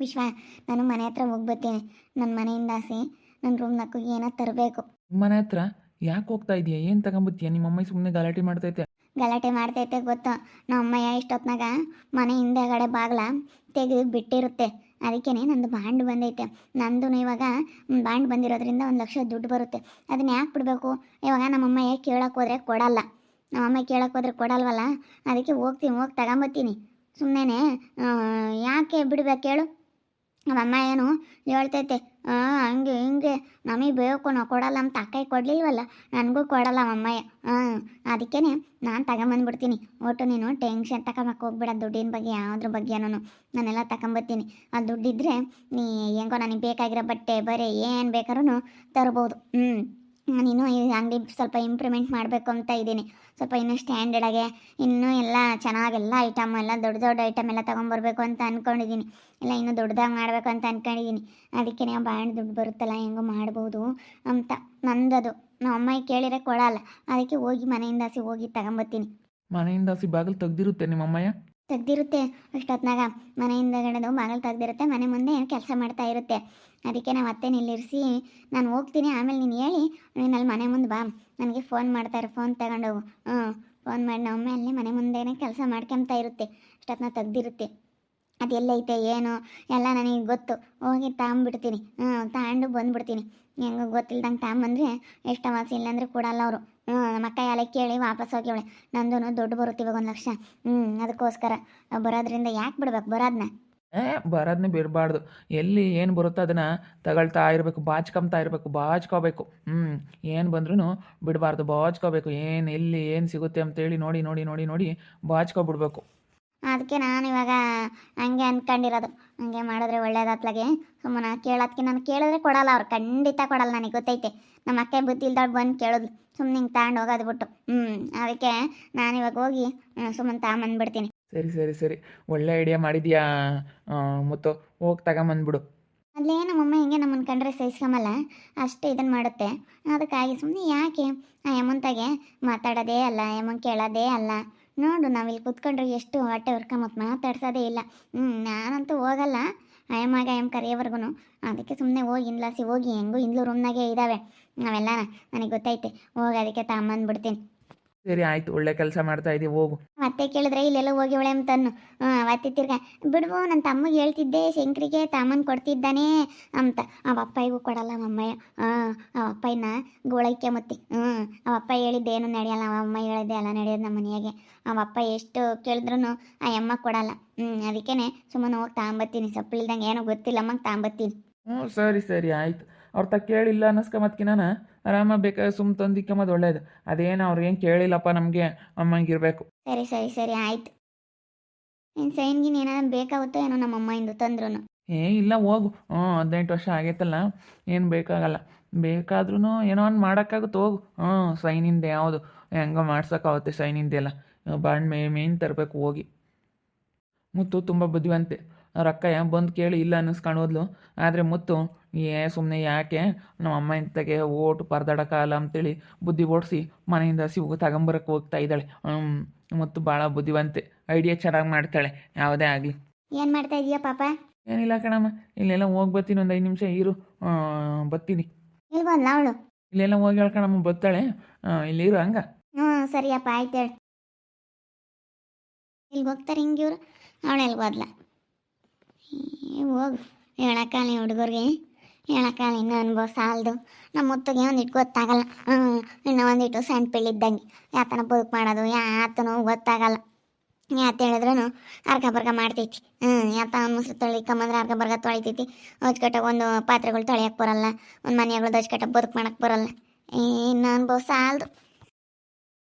ವಿಶ್ವ, ನಾನು ಮನೆ ಹತ್ರ ಹೋಗ್ಬರ್ತೀನಿ. ನನ್ನ ಮನೆಯಿಂದ ಆಸೆ ನನ್ನ ರೂಮ್ನಾಕು ಏನೋ ತರಬೇಕು. ಮನೆ ಹತ್ರ ಯಾಕೆ ಹೋಗ್ತಾ ಇದೀಯಾ? ಏನು ತಗೊಂಬತ್ತೀಯ? ನಿಮ್ಮ ಅಮ್ಮ ಸುಮ್ಮನೆ ಗಲಾಟೆ ಮಾಡ್ತೈತೆ. ಗಲಾಟೆ ಮಾಡ್ತೈತೆ ಗೊತ್ತು. ನಮ್ಮ ಅಮ್ಮಯ್ಯ ಇಷ್ಟೊತ್ನಾಗ ಮನೆ ಹಿಂದೆಗಡೆ ಬಾಗ್ಲ ತೆಗೆದು ಬಿಟ್ಟಿರುತ್ತೆ. ಅದಕ್ಕೇ ನಂದು ಬಾಂಡ್ ಬಂದೈತೆ. ನಂದು ಇವಾಗ ಬಾಂಡ್ ಬಂದಿರೋದ್ರಿಂದ 1,00,000 ದುಡ್ಡು ಬರುತ್ತೆ. ಅದನ್ನ ಯಾಕೆ ಬಿಡಬೇಕು? ಇವಾಗ ನಮ್ಮಮ್ಮಯ್ಯ ಕೇಳೋಕೆ ಹೋದ್ರೆ ಕೊಡಲ್ಲ. ನಮ್ಮಮ್ಮ ಕೇಳೋಕೆ ಹೋದ್ರೆ ಕೊಡಲ್ವಲ್ಲ, ಅದಕ್ಕೆ ಹೋಗಿ ತಗೊಂಬತ್ತೀನಿ. ಸುಮ್ಮನೆ ಯಾಕೆ ಬಿಡ್ಬೇಕು ಹೇಳು? ನಮ್ಮಮ್ಮ ಏನು ಹೇಳ್ತೈತೆ, ಹಂಗೆ ಹಿಂಗೆ ನಮಗೆ ಬೇಕು ನಾವು ಕೊಡಲ್ಲ ಅಂತ ಅಕ್ಕಯ್ಯ ಕೊಡಲಿಲ್ವಲ್ಲ, ನನಗೂ ಕೊಡಲ್ಲ ನಮ್ಮಮ್ಮಯ್ಯ. ಅದಕ್ಕೇ ನಾನು ತಗೊಂಬಂದ್ಬಿಡ್ತೀನಿ. ಒಟ್ಟು ನೀನು ಟೆನ್ಷನ್ ತಗೊಂಬಕ್ಕೆ ಹೋಗ್ಬೇಡ. ದುಡ್ಡಿನ ಬಗ್ಗೆ ಯಾವುದ್ರ ಬಗ್ಗೆನೂ ನಾನೆಲ್ಲ ತಗೊಂಬರ್ತೀನಿ. ಆ ದುಡ್ಡಿದ್ರೆ ನೀ ಹೆಂಗೋ ನನಗೆ ಬೇಕಾಗಿರೋ ಬಟ್ಟೆ ಬರೀ ಏನು ಬೇಕಾದ್ರೂ ತರ್ಬೋದು. ನೀನು ಈ ಅಂಗಡಿ ಸ್ವಲ್ಪ ಇಂಪ್ರೂವ್ಮೆಂಟ್ ಮಾಡಬೇಕು ಅಂತ ಇದ್ದೀನಿ. ಸ್ವಲ್ಪ ಇನ್ನೂ ಸ್ಟ್ಯಾಂಡರ್ಡಾಗೆ ಇನ್ನೂ ಎಲ್ಲ ಚೆನ್ನಾಗೆಲ್ಲ ಐಟಮ್ ಎಲ್ಲ ದೊಡ್ಡ ದೊಡ್ಡ ಐಟಮ್ ಎಲ್ಲ ತೊಗೊಂಬರ್ಬೇಕು ಅಂತ ಅಂದ್ಕೊಂಡಿದ್ದೀನಿ. ಎಲ್ಲ ಇನ್ನೂ ದೊಡ್ಡದಾಗಿ ಮಾಡಬೇಕು ಅಂತ ಅಂದ್ಕೊಂಡಿದ್ದೀನಿ. ಅದಕ್ಕೆ ನಾವು ಬಾಂಡ್ ದುಡ್ಡು ಬರುತ್ತಲ್ಲ ಹೆಂಗೋ ಮಾಡ್ಬೋದು ಅಂತ ನಂದದು. ನಮ್ಮ ಅಮ್ಮಗೆ ಕೇಳಿದ್ರೆ ಕೊಡಲ್ಲ. ಅದಕ್ಕೆ ಹೋಗಿ ಮನೆಯಿಂದ ಹೋಗಿ ತಗೊಂಬರ್ತೀನಿ. ಮನೆಯಿಂದ ಹಸಿ ಬಾಗಿಲು ತೆಗ್ದಿರುತ್ತೆ ನಿಮ್ಮ ಅಮ್ಮಯ್ಯ? ತೆಗ್ದಿರುತ್ತೆ. ಅಷ್ಟೊತ್ನಾಗ ಮನೆಯಿಂದ ಗಡದು ಬಾಗಿಲು ತೆಗ್ದಿರುತ್ತೆ. ಮನೆ ಮುಂದೆ ಏನು ಕೆಲಸ ಮಾಡ್ತಾ ಇರುತ್ತೆ. ಅದಕ್ಕೆ ನಾವು ಅತ್ತೆ ನಿಲ್ಲಿರಿಸಿ ನಾನು ಹೋಗ್ತೀನಿ, ಆಮೇಲೆ ನೀನು ಹೇಳಿ ನೀನು ಅಲ್ಲಿ ಮನೆ ಮುಂದೆ ಬಾ, ನನಗೆ ಫೋನ್ ಮಾಡ್ತಾರೆ, ಫೋನ್ ತಗೊಂಡೋಗು. ಫೋನ್ ಮಾಡಿ ನಮ್ಮ ಅಲ್ಲೇ ಮನೆ ಮುಂದೆನೇ ಕೆಲಸ ಮಾಡ್ಕೊತಾ ಇರುತ್ತೆ. ಅಷ್ಟೊತ್ತನ್ನ ತೆಗ್ದಿರುತ್ತೆ. ಅದು ಎಲ್ಲೈತೆ ಏನು ಎಲ್ಲ ನನಗೆ ಗೊತ್ತು. ಹೋಗಿ ತಗೊಂಬಿಡ್ತೀನಿ. ತಗೊಂಡು ಬಂದುಬಿಡ್ತೀನಿ. ಹೆಂಗೆ ಗೊತ್ತಿಲ್ದಂಗೆ ತಗೊಂಬಂದರೆ ಎಷ್ಟು ವಾಸಿ, ಇಲ್ಲಾಂದರೆ ಕೊಡಲ್ಲ ಅವರು. ನಮ್ಮ ಅಕ್ಕ ಎಲ್ಲ ಕೇಳಿ ವಾಪಸ್ ಹೋಗಿ ಅವಳೆ ನಂದು ದುಡ್ಡು ಬರುತ್ತೆ ಇವಾಗ 1,00,000. ಅದಕ್ಕೋಸ್ಕರ ಬರೋದ್ರಿಂದ ಯಾಕೆ ಬಿಡ್ಬೇಕು ಬರೋದನ್ನ? ಬರೋದನ್ನೇ ಬಿಡಬಾರ್ದು. ಎಲ್ಲಿ ಏನು ಬರುತ್ತೋ ಅದನ್ನು ತಗೊಳ್ತಾ ಇರಬೇಕು, ಬಾಚ್ಕೋಬೇಕು. ಏನು ಬಂದ್ರೂ ಬಿಡಬಾರ್ದು, ಬಾಚ್ಕೋಬೇಕು. ಏನು ಎಲ್ಲಿ ಏನು ಸಿಗುತ್ತೆ ಅಂತೇಳಿ ನೋಡಿ ನೋಡಿ ನೋಡಿ ನೋಡಿ ಬಾಚ್ಕೊಬಿಡ್ಬೇಕು. ಅದಕ್ಕೆ ನಾನು ಇವಾಗ ಹಂಗೆ ಅಂದ್ಕೊಂಡಿರೋದು. ಹಂಗೆ ಮಾಡಿದ್ರೆ ಒಳ್ಳೇದತ್ಲಾಗೆ. ಸುಮ್ಮನೆ ಕೇಳೋದಕ್ಕೆ ನಾನು ಕೇಳಿದ್ರೆ ಕೊಡಲ್ಲ ಅವ್ರು, ಖಂಡಿತ ಕೊಡಲ್ಲ. ನನಗೆ ಗೊತ್ತೈತೆ. ನಮ್ಮ ಅಕ್ಕ ಬುದ್ಧಿ ಇಲ್ದವ್ರು ಬಂದು ಕೇಳೋದು, ಸುಮ್ಮನೆ ಹಿಂಗೆ ತಗೊಂಡು ಹೋಗೋದು ಬಿಟ್ಟು. ಅದಕ್ಕೆ ನಾನು ಇವಾಗ ಹೋಗಿ ಸುಮ್ಮನೆ ತಗೊಂಬಂದ್ಬಿಡ್ತೀನಿ. ಸರಿ, ಒಳ್ಳೆ ಐಡಿಯಾ ಮಾಡಿದ್ಯಾ ಮುತ್ತು. ಹೋಗಿ ತಗೊಂಬಂದ್ಬಿಡು. ಅಲ್ಲೇ ನಮ್ಮಮ್ಮ ಹಿಂಗೆ ನಮ್ಮನ್ನು ಕಂಡ್ರೆ ಸಹಿಸ್ಕೊಂಬಲ್ಲ, ಅಷ್ಟೇ ಇದನ್ನು ಮಾಡುತ್ತೆ. ಅದಕ್ಕಾಗಿ ಸುಮ್ಮನೆ ಯಾಕೆ ಆ ಯಮಂತಾಗೆ ಮಾತಾಡೋದೇ ಅಲ್ಲ, ಯಮನ್ ಕೇಳೋದೇ ಅಲ್ಲ. ನೋಡು, ನಾವಿಲ್ಲಿ ಕೂತ್ಕೊಂಡ್ರೆ ಎಷ್ಟು ಹೊಟ್ಟೆ ಹೊರ್ಕೊಂಬತ್ತು ಮಾತಾಡ್ಸೋದೇ ಇಲ್ಲ. ನಾನಂತೂ ಹೋಗಲ್ಲ ಅಯ್ಯಮ್ಮಗೆ ಕರೆಯೋವರೆಗೂ. ಅದಕ್ಕೆ ಸುಮ್ಮನೆ ಹೋಗಿ ಹೋಗಿ ಹೆಂಗೂ ಇಂದ್ಲು ರೂಮ್ನಾಗೆ ಇದ್ದಾವೆ ನಾವೆಲ್ಲ, ನನಗೆ ಗೊತ್ತೈತೆ. ಹೋಗಿ ಅದಕ್ಕೆ ತಗೊಂಬಂದ್ಬಿಡ್ತೀನಿ. ಸರಿ ಆಯಿತು, ಒಳ್ಳೆ ಕೆಲಸ ಮಾಡ್ತಾ ಇದ್ದೀವಿ, ಹೋಗು. ಮತ್ತೆ ಕೇಳಿದ್ರೆ ಇಲ್ಲೆಲ್ಲ ಹೋಗಿ ಒಳ್ಳೆ ಅಂತನ್ನು ಅವತ್ತೆ ತಿರ್ಗ ಬಿಡ್ಬೋ, ನನ್ನ ತಮ್ಮಗೆ ಹೇಳ್ತಿದ್ದೆ ಶಂಕರಿಗೆ ತಾಮನ್ ಕೊಡ್ತಿದ್ದಾನೆ ಅಂತ. ಅಪ್ಪಯ್ಯಗೂ ಕೊಡಲ್ಲ ನಮ್ಮಯ್ಯ. ಆ ಅಪ್ಪಯ್ಯನ ಗೋಳೈಕೆ ಮತ್ತೆ ಅಪ್ಪ ಹೇಳಿದ್ದೇನು ನಡೆಯಲ್ಲ, ಅಮ್ಮ ಹೇಳಿದ್ದೆ ಎಲ್ಲ ನಡೆಯೋದು ನಮ್ಮ ಮನೆಯಾಗೆ. ಅಪ್ಪ ಎಷ್ಟು ಕೇಳಿದ್ರು ಆ ಅಮ್ಮ ಕೊಡಲ್ಲ. ಅದಕ್ಕೇ ಸುಮ್ಮನೆ ಹೋಗಿ ತಗೊಂಬತ್ತೀನಿ. ಸೊಪ್ಪಿಲ್ದಂಗೆ ಏನೋ ಗೊತ್ತಿಲ್ಲ ಅಮ್ಮಂಗೆ ತಗೊಂಬತ್ತೀನಿ. ಸರಿ ಆಯಿತು. ಅವ್ರ ತ ಕೇಳಿಲ್ಲ ಅನ್ನಿಸ್ಕೊಂಬತ್ಕಿ ನಾನು ಆರಾಮಾಗಿ ಬೇಕಾದ್ರೆ ಸುಮ್ಮ ತಂದಿಕ್ಕಂಬದು ಒಳ್ಳೇದು. ಅದೇನು ಅವ್ರೇನು ಕೇಳಿಲ್ಲಪ್ಪ ನಮಗೆ ಅಮ್ಮಂಗಿರಬೇಕು. ಸರಿ ಆಯಿತು. ಏನು ಸೈನ್ಗಿನ್ ಏನಾದ್ರು ಬೇಕಾಗುತ್ತೋ ಏನೋ ನಮ್ಮಮ್ಮ ಇಂದು ತಂದ್ರು. ಇಲ್ಲ ಹೋಗು. 18 ವರ್ಷ ಆಗೈತಲ್ಲ, ಏನು ಬೇಕಾಗಲ್ಲ. ಬೇಕಾದ್ರೂ ಏನೋ ಒಂದು ಮಾಡೋಕ್ಕಾಗುತ್ತೆ, ಹೋಗು. ಸೈನಿಂದ ಯಾವುದು ಹೆಂಗೋ ಮಾಡ್ಸೋಕ್ಕಾಗುತ್ತೆ ಸೈನಿಂದೆಲ್ಲ. ಬಾಂಡ್ ಮೇನ್ ತರಬೇಕು ಹೋಗಿ. ಮುತ್ತು ತುಂಬ ಬುದ್ಧಿವಂತೆ. ಅವ್ರ ಅಕ್ಕಯ್ಯ ಬಂದು ಕೇಳಿ ಇಲ್ಲ ಅನ್ನಿಸ್ಕೊಂಡು ಆದರೆ ಮುತ್ತು ಸುಮ್ಮನೆ ಯಾಕೆ ನಮ್ಮ ಅಮ್ಮ ಇಂತಗೆ ಓಟು ಪರದಾಡೋಕ್ಕಾಗಲ್ಲ ಅಂತೇಳಿ ಬುದ್ಧಿ ಓಡಿಸಿ ಮನೆಯಿಂದ ಸಿಗು ತಗೊಂಬರಕ್ಕೆ ಹೋಗ್ತಾ ಇದ್ದಾಳೆ. ಮುತ್ತು ಭಾಳ ಬುದ್ಧಿವಂತೆ, ಐಡಿಯಾ ಚೆನ್ನಾಗಿ ಮಾಡ್ತಾಳೆ ಯಾವುದೇ ಆಗಲಿ. ಏನು ಮಾಡ್ತಾ ಇದೀಯಾ ಪಾಪ? ಏನಿಲ್ಲ ಕಣಮ್ಮ, ಇಲ್ಲೆಲ್ಲ ಹೋಗಿ ಬರ್ತೀನಿ, ಒಂದು 5 ನಿಮಿಷ ಇರು, ಬರ್ತೀನಿ. ಇಲ್ಲಿ ಬಂದ್ಲ ಅವಳು? ಇಲ್ಲೆಲ್ಲ ಹೋಗಿ ಹೇಳ್ಕಣಮ್ಮ, ಬರ್ತಾಳೆ. ಇಲ್ಲಿ ಇರು ಹಂಗ. ಸರಿಯಪ್ಪ ಆಯ್ತು ಹೇಳಿ. ಇಲ್ಲಿಗೆ ಹೋಗ್ತಾರೆ ಹಿಂಗೆ ಇವರು. ಅವಳು ಎಲ್ಲಿ ಹೋದ್ಲ? ಹೋಗು, ಹೇಳಕ್ಕಾಲಿ ಹುಡುಗರಿಗೆ ಹೇಳಕ್ಕಾಲಿ. ಇನ್ನೂ ಅನುಭವ ಸಾಲದು. ನಮ್ಮ ಮುತ್ತಿಗೆ ಒಂದಿಟ್ಟು ಗೊತ್ತಾಗಲ್ಲ. ಇನ್ನೂ ಒಂದಿಟ್ಟು ಸಣ್ಣ ಪಿಳ್ಳಿದ್ದಂಗೆ ಯಾತನ ಬದುಕು ಮಾಡೋದು ಯಾತನೂ ಗೊತ್ತಾಗಲ್ಲ. ಯಾತ ಹೇಳಿದ್ರೂ ಅರ್ಕ ಬರ್ಗ ಮಾಡ್ತೈತಿ. ಯಾತ ಮೊಸರು ತೊಳಿಕೊಂಬಂದ್ರೆ ಅರ್ಕ ಬರ್ಗ ತೊಳಿತೈತಿ. ಹೊಚ್ಕಟ್ಟಾಗ ಒಂದು ಪಾತ್ರೆಗಳು ತೊಳೆಯಕ್ಕೆ ಬರಲ್ಲ, ಒಂದು ಮನೆಗಳು ಹೊಚ್ಕಟ್ಟಾಗ ಬದುಕು ಮಾಡೋಕ್ಕೆ ಬರಲ್ಲ. ಇನ್ನೂ ಅನುಭವ ಸಾಲದು.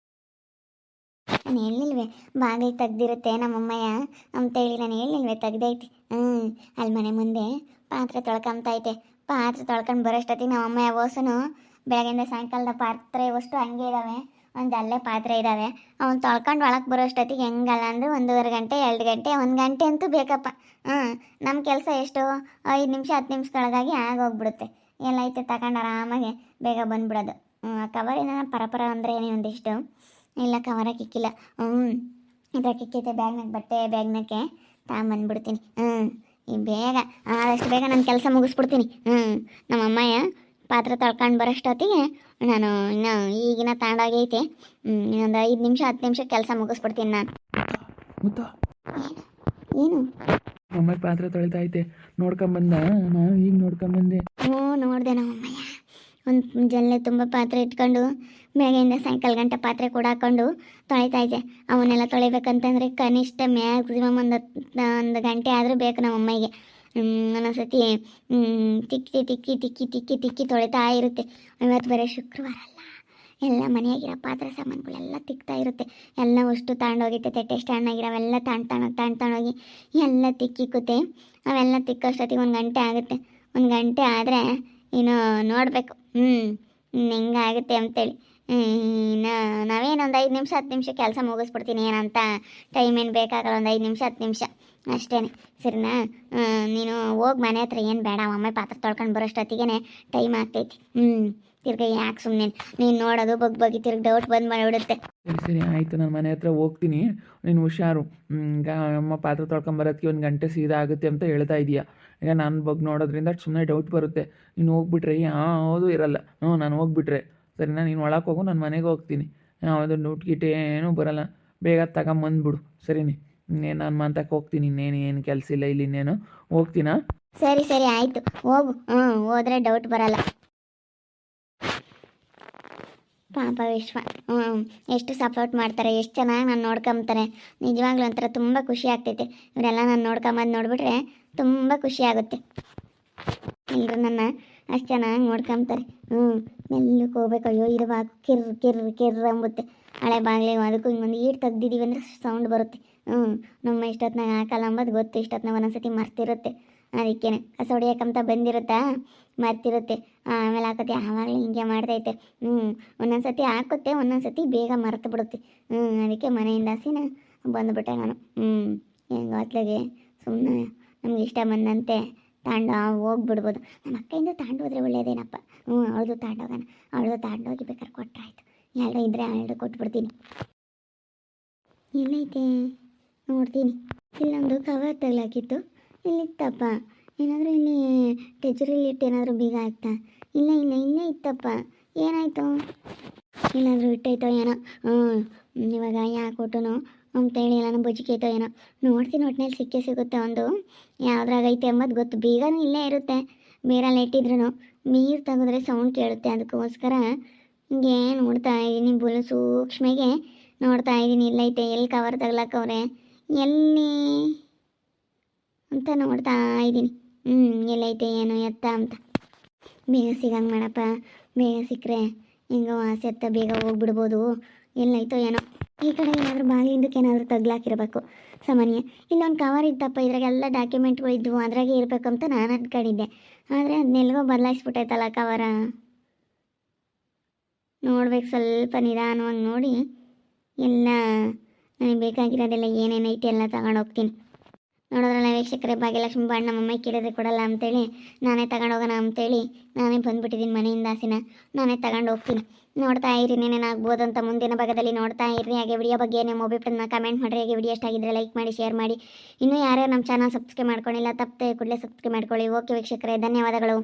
ನಾನು ಹೇಳಿಲ್ವೇ ಬಾಗಿಲು ತೆಗ್ದಿರುತ್ತೆ ನಮ್ಮಮ್ಮಯ್ಯ ಅಂತೇಳಿ? ನಾನು ಹೇಳಿಲ್ವೇ ತೆಗ್ದೈತಿ. ಅಲ್ಲಿ ಮನೆ ಮುಂದೆ ಪಾತ್ರೆ ತೊಳ್ಕೊಂತೈತೆ. ಪಾತ್ರೆ ತೊಳ್ಕೊಂಡು ಬರೋಷ್ಟೊತ್ತಿಗೆ ನಮ್ಮಮ್ಮಯ್ಯ ಓಸನು ಬೆಳಗ್ಗೆಯಿಂದ ಸಾಯಂಕಾಲದ ಪಾತ್ರೆ ಅಷ್ಟು ಹಂಗೆ ಇದ್ದಾವೆ. ಒಂದು ಅಲ್ಲೇ ಪಾತ್ರೆ ಇದ್ದಾವೆ. ಅವ್ನು ತೊಳ್ಕೊಂಡು ಒಳಗೆ ಬರೋಷ್ಟೊತ್ತಿಗೆ ಹೆಂಗಲ್ಲ ಅಂದರೆ 1.5 ಗಂಟೆ 2 ಗಂಟೆ 1 ಗಂಟೆ ಅಂತೂ ಬೇಕಪ್ಪ. ನಮ್ಮ ಕೆಲಸ ಎಷ್ಟು 5 ನಿಮಿಷ 10 ನಿಮಿಷದೊಳಗಾಗಿ ಆಗೋಗ್ಬಿಡುತ್ತೆ. ಎಲ್ಲೈತೆ ತಗೊಂಡು ಆರಾಮಾಗಿ ಬೇಗ ಬಂದುಬಿಡೋದು. ಕವರಿನ ಪರಪರ ಅಂದರೆ ಒಂದಿಷ್ಟು ಇಲ್ಲ, ಕವರಾಗಿ ಇಕ್ಕಿಲ್ಲ. ಇದ್ರಾಗ ಇಕ್ಕೈತೆ ಬ್ಯಾಗ್ನಾಗ, ಬಟ್ಟೆ ಬ್ಯಾಗ್ನಾಗೆ ತಗೊಂಬಂದ್ಬಿಡ್ತೀನಿ. ಈ ಬೇಗ ಆದಷ್ಟು ಬೇಗ ನಾನು ಕೆಲಸ ಮುಗಿಸ್ಬಿಡ್ತೀನಿ. ನಮ್ಮ ಅಮ್ಮಯ್ಯ ಪಾತ್ರೆ ತೊಳ್ಕೊಂಡು ಬರೋಷ್ಟೊತ್ತಿಗೆ ನಾನು ಇನ್ನು ಈಗಿನ ತಾಂಡಾಗೈತೆ. ಇನ್ನೊಂದು 5 ನಿಮಿಷ 10 ನಿಮಿಷ ಕೆಲಸ ಮುಗಿಸ್ಬಿಡ್ತೀನಿ ನಾನು. ಮುತ್ತ ಏನು? ಅಮ್ಮ ಪಾತ್ರೆ ತೊಳಿತಾ ಐತೆ, ನೋಡ್ಕೊಂಬಂದ. ನಾನು ಈಗ ನೋಡ್ಕೊಂಬಂದೆ. ಹ್ಞೂ ನೋಡಿದೆ ನಮ್ಮಮ್ಮಯ್ಯ ಒಂದು ಜಲ್ಲೆ ತುಂಬ ಪಾತ್ರೆ ಇಟ್ಕೊಂಡು ಬೆಳಗ್ಗೆಯಿಂದ ಸಾಯಂಕಾಲ ಗಂಟೆ ಪಾತ್ರೆ ಕೂಡ ಹಾಕ್ಕೊಂಡು ತೊಳಿತಾ ಇದ್ದೆ. ಅವನ್ನೆಲ್ಲ ತೊಳಿಬೇಕಂತಂದರೆ ಕನಿಷ್ಠ ಮ್ಯಾಕ್ಸಿಮಮ್ ಒಂದು ಗಂಟೆ ಆದರೂ ಬೇಕು ನಮ್ಮಮ್ಮಗೆ. ಒಂದೊಂದ್ಸತಿ ತಿಕ್ಕಿ ತಿಕ್ಕಿ ತಿಕ್ಕಿ ತಿಕ್ಕಿ ತಿಕ್ಕಿ ತೊಳಿತಾ ಇರುತ್ತೆ. ಇವತ್ತು ಬರೀ ಶುಕ್ರವಾರ ಅಲ್ಲ, ಎಲ್ಲ ಮನೆಯಾಗಿರೋ ಪಾತ್ರೆ ಸಾಮಾನುಗಳೆಲ್ಲ ತಿಕ್ತಾ ಇರುತ್ತೆ. ಎಲ್ಲ ಅಷ್ಟು ತಗೊಂಡೋಗಿತ್ತೆ, ತಟ್ಟೆ ಸ್ಟ್ಯಾಂಡ್ ಆಗಿರೋವೆಲ್ಲ ತಗೊಂಡೋಗಿ ಎಲ್ಲ ತಿಕ್ಕಿಕ್ಕುತ್ತೆ. ಅವೆಲ್ಲ ತಿಕ್ಕೋಷ್ಟೊತ್ತಿಗೆ 1 ಗಂಟೆ ಆಗುತ್ತೆ. 1 ಗಂಟೆ ಆದರೆ ಇನ್ನು ನೋಡಬೇಕು ಹೆಂಗಾಗುತ್ತೆ ಅಂತೇಳಿ. ನಾವೇನೊಂದು 5 ನಿಮಿಷ 10 ನಿಮಿಷ ಕೆಲಸ ಮುಗಿಸ್ಬಿಡ್ತೀನಿ, ಏನಂತ ಟೈಮ್ ಏನು ಬೇಕಾಗಲ್ಲ. ಒಂದು 5 ನಿಮಿಷ 10 ನಿಮಿಷ ಅಷ್ಟೇ, ಸರಿನಾ? ನೀನು ಹೋಗಿ ಮನೆ ಹತ್ರ ಏನು ಬೇಡ, ಅಮ್ಮ ಪಾತ್ರೆ ತೊಳ್ಕೊಂಡು ಬರೋಷ್ಟೊತ್ತಿಗೆ ಟೈಮ್ ಆಗ್ತೈತಿ. ತಿರ್ಗಿ ಯಾಕೆ ಸುಮ್ಮನೆ ನೀನು ನೋಡೋದು ಬಗ್ಗೆ ತಿರ್ಗಿ ಡೌಟ್ ಬಂದು ಮಾಡಿಬಿಡುತ್ತೆ. ಸರಿ ಸರಿ ಆಯಿತು, ನಾನು ಮನೆ ಹತ್ರ ಹೋಗ್ತೀನಿ, ನೀನು ಹುಷಾರು. ಈಗ ಅಮ್ಮ ಪಾತ್ರೆ ತೊಳ್ಕೊಂಬರೋದಕ್ಕೆ 1 ಗಂಟೆ ಸೀದಾ ಆಗುತ್ತೆ ಅಂತ ಹೇಳ್ತಾ ಇದೀಯ. ಈಗ ನಾನು ಬಗ್ಗೆ ನೋಡೋದ್ರಿಂದ ಸುಮ್ಮನೆ ಡೌಟ್ ಬರುತ್ತೆ. ನೀನು ಹೋಗ್ಬಿಟ್ರೆ ಯಾವುದೂ ಇರಲ್ಲ. ನಾನು ಹೋಗ್ಬಿಟ್ರೆ ಸರಿನಾ? ನೀನು ಒಳಗೆ ಹೋಗು, ನಾನು ಮನೆಗೆ ಹೋಗ್ತೀನಿ. ಯಾವುದು ಊಟ ಗೀಟ ಏನೂ ಬರೋಲ್ಲ, ಬೇಗ ತಗೊಂಬಂದ್ಬಿಡು ಸರಿನೇ. ಇನ್ನೇನು ನಾನು ಮಂತಕ್ಕೆ ಹೋಗ್ತೀನಿ, ಏನು ಕೆಲಸ ಇಲ್ಲ ಇಲ್ಲಿ, ಇನ್ನೇನು ಹೋಗ್ತೀನಾ? ಸರಿ ಸರಿ ಆಯಿತು, ಹೋಗು. ಹೋದರೆ ಡೌಟ್ ಬರಲ್ಲ. ಪಾಪ ವಿಶ್ವ ಎಷ್ಟು ಸಪೋರ್ಟ್ ಮಾಡ್ತಾರೆ, ಎಷ್ಟು ಚೆನ್ನಾಗಿ ನಾನು ನೋಡ್ಕೊಂತಾರೆ. ನಿಜವಾಗ್ಲೂ ಒಂಥರ ತುಂಬ ಖುಷಿ ಆಗ್ತೈತೆ. ಇವರೆಲ್ಲ ನಾನು ನೋಡ್ಕೊಂಬಂದು ನೋಡಿಬಿಟ್ರೆ ತುಂಬ ಖುಷಿ ಆಗುತ್ತೆ. ಎಲ್ಲರೂ ನನ್ನ ಅಷ್ಟು ಚೆನ್ನಾಗಿ ನೋಡ್ಕೊಂತಾರೆ. ಮೆಲ್ಲಕ್ಕೆ ಹೋಗ್ಬೇಕು. ಅಯ್ಯೋ ಇರುವಾಗ ಕಿರ್ರ ಕಿರ್ರ ಕಿರ್ರ ಅಂಬುತ್ತೆ. ಹಳೆ ಬಾಗಿಲಿಗೆ ಅದಕ್ಕೂ ಹಿಂಗೊಂದು ಈಟ್ ತೆಗ್ದಿದ್ದೀವಿ ಅಂದರೆ ಸೌಂಡ್ ಬರುತ್ತೆ. ನಮ್ಮ ಇಷ್ಟೊತ್ತಿನಾಗ ಹಾಕಲ್ಲ ಅಂಬೋದು ಗೊತ್ತು. ಇಷ್ಟೊತ್ತಿನಾಗ ಒಂದೊಂದ್ಸತಿ ಮರ್ತಿರುತ್ತೆ. ಅದಕ್ಕೇನೆ ಕಸ ಹೊಡಿಯೋಕ್ಕಂತ ಬಂದಿರುತ್ತಾ, ಮರ್ತಿರುತ್ತೆ. ಆಮೇಲೆ ಹಾಕತ್ತೆ, ಆವಾಗಲೇ ಹಿಂಗೆ ಮಾಡ್ತೈತೆ. ಒಂದೊಂದ್ಸತಿ ಹಾಕುತ್ತೆ, ಒಂದೊಂದ್ಸತಿ ಬೇಗ ಮರೆತು ಬಿಡುತ್ತೆ. ಅದಕ್ಕೆ ಮನೆಯಿಂದ ಹಸಿನ ಬಂದುಬಿಟ್ಟೆ ನಾನು. ಹೆಂಗೆ ಹೊತ್ಲಾಗೆ ಸುಮ್ಮನೆ ನಮ್ಗೆ ಇಷ್ಟ ಬಂದಂತೆ ತಾಂಡ ಹೋಗ್ಬಿಡ್ಬೋದು. ನಮ್ಮ ಅಕ್ಕಯಿಂದ ತಾಂಡೋದ್ರೆ ಒಳ್ಳೇದೇನಪ್ಪ. ಅವಳದು ತಾಂಡೋಗೋಣ, ಅವಳದು ತಾಂಡೋಗಿ ಬೇಕಾದ್ರೆ ಕೊಟ್ಟರಾಯ್ತು. ಎರಡು ಇದ್ದರೆ ಎರಡು ಕೊಟ್ಬಿಡ್ತೀನಿ. ಎಲ್ಲೈತೆ ನೋಡ್ತೀನಿ. ಇಲ್ಲೊಂದು ಕವರ್ ತಗಲಾಕಿತ್ತು, ಇಲ್ಲಿತ್ತಪ್ಪ. ಏನಾದರೂ ಇಲ್ಲಿ ಟೆಜರಿಲಿಟ್ಟು ಏನಾದರೂ ಬೀಗ ಆಯ್ತಾ? ಇಲ್ಲ ಇಲ್ಲ ಇಲ್ಲೇ ಇತ್ತಪ್ಪ. ಏನಾಯಿತು? ಇಲ್ಲಾದರೂ ಇಟ್ಟೈತೋ ಏನೋ. ಇವಾಗ ಯಾಕೆ ಕೊಟ್ಟನು ಅಂತೇಳಿ ಎಲ್ಲನೂ ಬುಜ್ಜಿಕೈತೋ ಏನೋ. ನೋಡ್ತೀನಿ, ಒಟ್ಟಿನಲ್ಲಿ ಸಿಕ್ಕೇ ಸಿಗುತ್ತೆ. ಒಂದು ಯಾವುದ್ರಾಗೈತೆ ಎಂಬುದು ಗೊತ್ತು. ಬೀಗನೂ ಇಲ್ಲೇ ಇರುತ್ತೆ. ಬೇರಲ್ಲಿ ಇಟ್ಟಿದ್ರು ನೀರು ತೆಗೆದ್ರೆ ಸೌಂಡ್ ಕೇಳುತ್ತೆ. ಅದಕ್ಕೋಸ್ಕರ ಹಿಂಗೆ ನೋಡ್ತಾ ಇದ್ದೀನಿ, ಬುಲ್ ಸೂಕ್ಷ್ಮೆಗೆ ನೋಡ್ತಾ ಇದ್ದೀನಿ. ಎಲ್ಲೈತೆ, ಎಲ್ಲಿ ಕವರ್ ತಗ್ಲಾಕವ್ರೆ, ಎಲ್ಲಿ ಅಂತ ನೋಡ್ತಾ ಇದ್ದೀನಿ. ಎಲ್ಲೈತೆ ಏನು ಎತ್ತ ಅಂತ. ಬೇಗ ಸಿಗಂಗೆ ಮಾಡಪ್ಪ, ಬೇಗ ಸಿಕ್ಕರೆ ಹೆಂಗೋ ಆಸೆ ಎತ್ತ ಬೇಗ ಹೋಗ್ಬಿಡ್ಬೋದು. ಎಲ್ಲೈತೋ ಏನೋ. ಈ ಕಡೆ ಏನಾದರೂ ಬಾಗಿಲಿಂದಕ್ಕೆ ಏನಾದರೂ ತಗ್ಲಾಕಿರ್ಬೇಕು ಸಾಮಾನ್ಯ. ಇಲ್ಲೊಂದು ಕವರ್ ಇತ್ತಪ್ಪ, ಇದ್ರಾಗೆಲ್ಲ ಡಾಕ್ಯುಮೆಂಟ್ಗಳು ಇದ್ವು, ಅದ್ರಾಗೆ ಇರಬೇಕಂತ ನಾನು ಅಂದ್ಕೊಂಡಿದ್ದೆ. ಆದರೆ ಅದನ್ನೆಲ್ಗೋ ಬದಲಾಯಿಸ್ಬಿಟ್ಟೈತಲ್ಲ ಕವರ. ನೋಡ್ಬೇಕು, ಸ್ವಲ್ಪ ನಿಧಾನವಾಗಿ ನೋಡಿ ಎಲ್ಲ ನನಗೆ ಬೇಕಾಗಿರೋದೆಲ್ಲ ಏನೇನೈತೆ ಎಲ್ಲ ತಗೊಂಡು ಹೋಗ್ತೀನಿ. ನೋಡೋದ್ರಲ್ಲ ವೀಕ್ಷಕರೇ, ಭಾಗ್ಯಲಕ್ಷ್ಮಿ ಬಾಂಡ್ ನಮ್ಮಮ್ಮ ಕೇಳಿದ್ರೆ ಕೊಡಲ್ಲ ಅಂತೇಳಿ ನಾನೇ ತಗೊಂಡೋಗೋಣ ಅಂತೇಳಿ ನಾನೇ ಬಂದುಬಿಟ್ಟಿದ್ದೀನಿ ಮನೆಯಿಂದ ಹಸಿನ. ನಾನೇ ತಗೊಂಡು ಹೋಗ್ತೀನಿ. ನೋಡ್ತಾ ಇರಿ, ಏನೇನಾಗ್ಬೋದು ಅಂತ ಮುಂದಿನ ಭಾಗದಲ್ಲಿ ನೋಡ್ತಾ ಇರಿ. ಹಾಗೆ ವಿಡಿಯೋ ಬಗ್ಗೆ ನಿಮ್ಮ ಅಭಿಪ್ರಾಯನ ಕಮೆಂಟ್ ಮಾಡಿರಿ. ಹಾಗೆ ವಿಡಿಯೋ ಎಷ್ಟಾಗಿದ್ದರೆ ಲೈಕ್ ಮಾಡಿ, ಶೇರ್ ಮಾಡಿ. ಇನ್ನೂ ಯಾರ್ಯಾರು ನಮ್ಮ ಚಾನಲ್ ಸಬ್ಸ್ಕ್ರೈಬ್ ಮಾಡ್ಕೊಂಡಿಲ್ಲ, ತಪ್ಪದೆ ಕೂಡಲೇ ಸಬ್ಸ್ಕ್ರೈಬ್ ಮಾಡ್ಕೊಳ್ಳಿ. ಓಕೆ ವೀಕ್ಷಕರೇ, ಧನ್ಯವಾದಗಳು.